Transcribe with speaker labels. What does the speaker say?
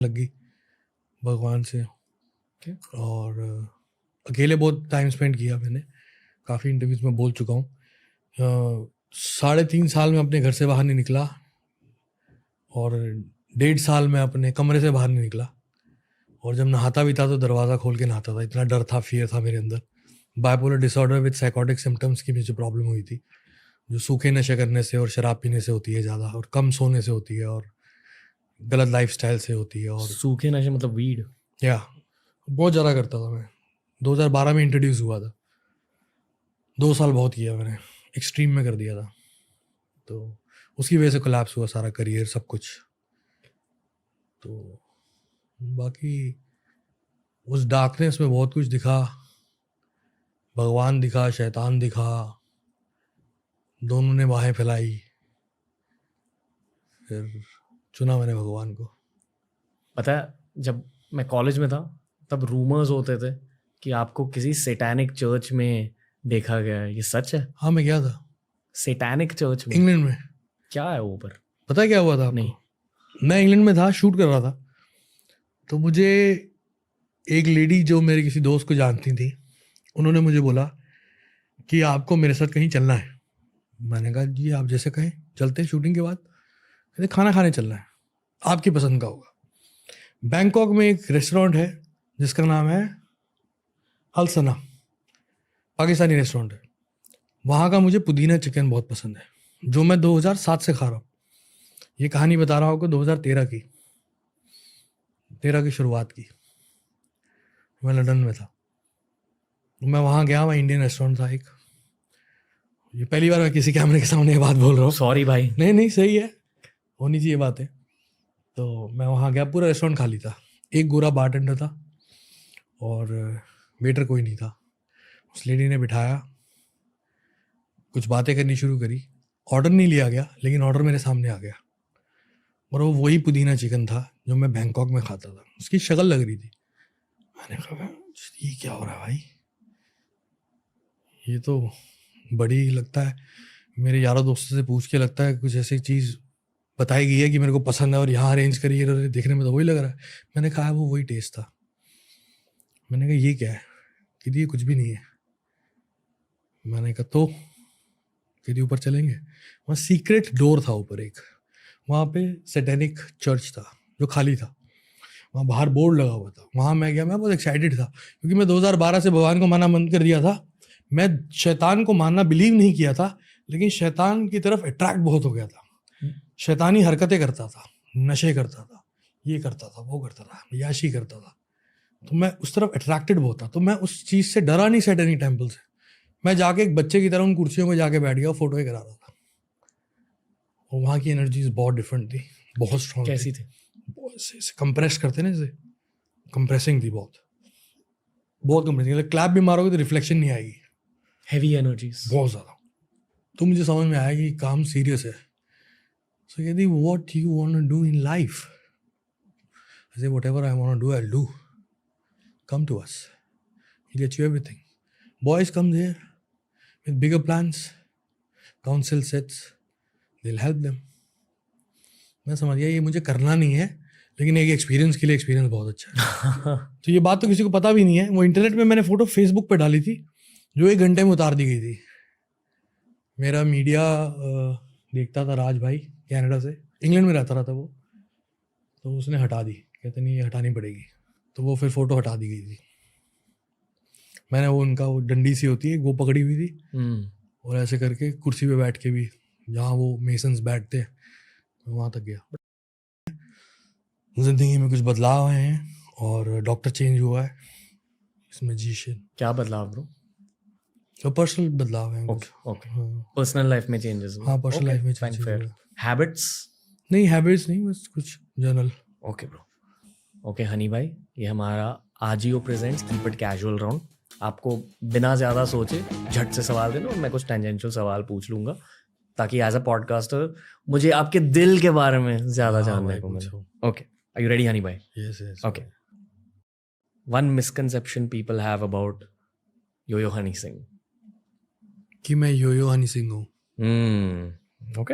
Speaker 1: लगी भगवान से।
Speaker 2: Okay.
Speaker 1: और अकेले बहुत टाइम स्पेंड किया मैंने, काफ़ी इंटरव्यूज में बोल चुका हूँ। 3.5 साल में अपने घर से बाहर नहीं निकला और 1.5 साल में अपने कमरे से बाहर नहीं निकला। और जब नहाता भी था तो दरवाज़ा खोल के नहाता था, इतना डर था, फियर था मेरे अंदर। Bipolar disorder with psychotic symptoms की मुझे प्रॉब्लम हुई थी, जो सूखे नशे करने से और शराब पीने से होती है ज़्यादा, और कम सोने से होती है, और गलत लाइफस्टाइल से होती है। और
Speaker 2: सूखे नशे मतलब वीड?
Speaker 1: या बहुत ज़्यादा करता था मैं। 2012 में इंट्रोड्यूस हुआ था, 2 साल बहुत किया मैंने, एक्सट्रीम में कर दिया था। तो उसकी वजह से कोलैप्स हुआ सारा करियर, सब कुछ। तो बाकी उस डार्कनेस में बहुत कुछ दिखा, भगवान दिखा, शैतान दिखा, दोनों ने बाहें फैलाई, फिर चुना मैंने भगवान को।
Speaker 2: पता है, जब मैं कॉलेज में था तब रूमर्स होते थे कि आपको किसी सैटेनिक चर्च में देखा गया है। ये सच है?
Speaker 1: हाँ, मैं गया था
Speaker 2: सैटेनिक चर्च में?
Speaker 1: इंग्लैंड में।
Speaker 2: क्या है वो पर?
Speaker 1: पता है क्या हुआ था आपको?
Speaker 2: नहीं।
Speaker 1: मैं इंग्लैंड में था, शूट कर रहा था, तो मुझे एक लेडी जो मेरे किसी दोस्त को जानती थी, उन्होंने मुझे बोला कि आपको मेरे साथ कहीं चलना है। मैंने कहा जी आप जैसे कहें, चलते हैं शूटिंग के बाद। कहते खाना खाने चलना है, आपकी पसंद का होगा। बैंकॉक में एक रेस्टोरेंट है जिसका नाम है अलसना, पाकिस्तानी रेस्टोरेंट है। वहाँ का मुझे पुदीना चिकन बहुत पसंद है, जो मैं 2007 से खा रहा हूँ। ये कहानी बता रहा हूँ आपको, 2013 की शुरुआत की। मैं लंदन में था, मैं वहाँ गया, वहाँ इंडियन रेस्टोरेंट था एक। ये पहली बार मैं किसी कैमरे के सामने ये बात बोल रहा हूँ।
Speaker 2: सॉरी भाई।
Speaker 1: नहीं सही है, होनी चाहिए बातें। तो मैं वहाँ गया, पूरा रेस्टोरेंट खाली था, एक गोरा बारटेंडर था और वेटर कोई नहीं था। उस लेडी ने बिठाया, कुछ बातें करनी शुरू करी। ऑर्डर नहीं लिया गया, लेकिन ऑर्डर मेरे सामने आ गया, और वो वही पुदीना चिकन था जो मैं बैंकॉक में खाता था। उसकी शक्ल लग रही थी। मैंने कहा ये क्या हो रहा है भाई, ये तो बड़ी लगता है। मेरे यारों दोस्तों से पूछ के लगता है कुछ ऐसी चीज़ बताई गई है कि मेरे को पसंद है, और यहाँ अरेंज करिए, और देखने में तो वही लग रहा है। मैंने कहा वो वही टेस्ट था। मैंने कहा ये क्या है? कि ये कुछ भी नहीं है। मैंने कहा तो कि ऊपर चलेंगे। वहाँ सीक्रेट डोर था ऊपर एक, वहाँ पे सैटेनिक चर्च था जो खाली था। वहाँ बाहर बोर्ड लगा हुआ था, वहाँ मैं गया। मैं बहुत एक्साइटेड था क्योंकि मैं 2012 से भगवान को मानना बंद कर दिया था। मैं शैतान को मानना बिलीव नहीं किया था, लेकिन शैतान की तरफ अट्रैक्ट बहुत हो गया था। शैतानी हरकतें करता था, नशे करता था, ये करता था, वो करता था, याशी करता था। तो मैं उस तरफ अट्रैक्टेड बहुत था। तो मैं उस चीज़ से डरा नहीं, सैटेनिक टेम्पल से। मैं जाके एक बच्चे की तरह उन कुर्सियों में जाके बैठ गया, फोटो करा रहा था। और वहाँ की एनर्जीज बहुत डिफरेंट थी, बहुत स्ट्रॉन्ग थी।
Speaker 2: कैसी थी?
Speaker 1: कंप्रेस करते ना, जैसे कंप्रेसिंग थी, बहुत कंप्रेसिंग। क्लैप भी मारोगे तो रिफ्लेक्शन नहीं आएगी,
Speaker 2: हेवी एनर्जीज
Speaker 1: बहुत ज़्यादा। तो मुझे समझ में आया कि काम सीरियस है। सो कहती what you want to do in life? I say whatever I want to do, I will do. Come to us, we'll get you everything. Boys come there with bigger plans, council sets, they'll help them. मैं समझ गया ये मुझे करना नहीं है, लेकिन एक एक्सपीरियंस के लिए एक्सपीरियंस बहुत अच्छा है। तो ये बात तो किसी को पता भी नहीं है। वो इंटरनेट पे मैंने फोटो फेसबुक पे डाली थी, जो 1 घंटे में उतार दी गई थी। मेरा मीडिया देखता था, राज भाई, कनाडा से, इंग्लैंड में रहता था वो, तो उसने हटा दी। कहते नहीं ये हटानी पड़ेगी, तो वो फिर फोटो हटा दी गई थी। मैंने वो उनका वो डंडी सी होती है वो पकड़ी हुई थी, और ऐसे करके कुर्सी पे बैठ के भी, जहाँ वो मेसन्स बैठते हैं, तो वहाँ तक गया। जिंदगी में कुछ बदलाव आए हैं, और डॉक्टर चेंज हुआ है, इसमें जीशन।
Speaker 2: क्या बदलाव ब्रो?
Speaker 1: तो पर्सनल बदलाव है।
Speaker 2: ओके पर्सनल लाइफ में चेंजेस?
Speaker 1: हाँ, पर्सनल लाइफ में चेंज हुआ है।
Speaker 2: हैबिट्स?
Speaker 1: नहीं, हैबिट्स नहीं, बस कुछ general.
Speaker 2: Okay bro. Okay Honey भाई, ये हमारा Ajio presents keep it casual round. आपको बिना ज़्यादा सोचे झट से सवाल देना, और मैं कुछ टेंजेंशियल सवाल पूछ लूँगा, ताकि एज अ पॉडकास्टर मुझे आपके दिल के बारे में ज़्यादा जानने को मिले। Okay, are you ready Honey भाई?
Speaker 1: Yes.
Speaker 2: Okay, one misconception people have about Yo Yo Honey Singh?
Speaker 1: कि मैं यो-यो हनी सिंह हूँ।
Speaker 2: ओके,